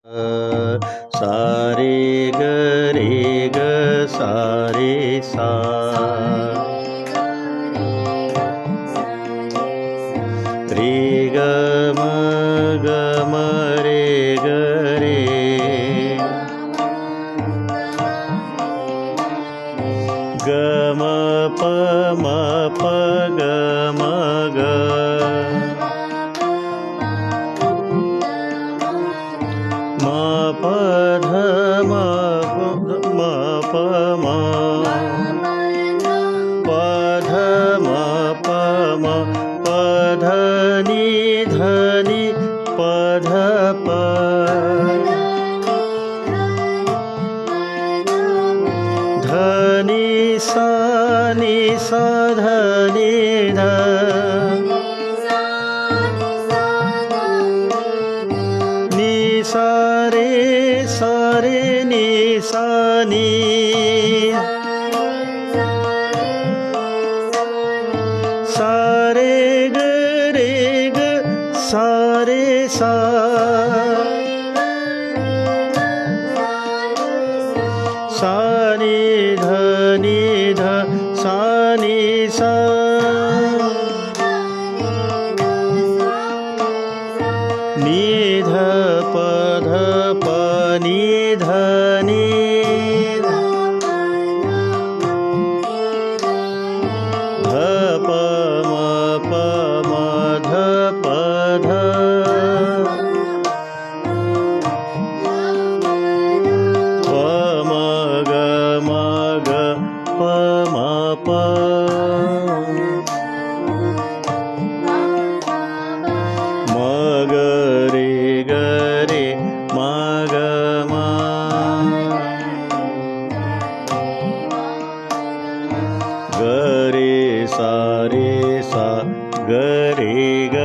सा रे ग रे ग सा रे सा रे ग म रे ग रे ग म प ग म ग म प ध म प म प ध म प म प ध नि ध नि प ध प ध नि सा ध नि ध नि सा रे नि सा नि सा रे ग सा रे सा सा नि ध सा नि सा नि ध प नि ध नि ध प म ध प ध प म ग प म प म ग रे म ग म ग रे सा ग रे ग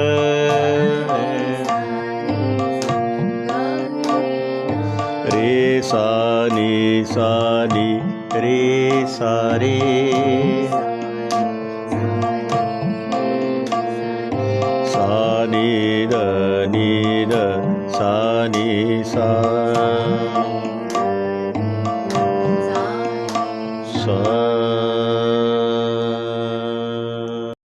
रे सा नि रे सा रे सा नि द सा नि सा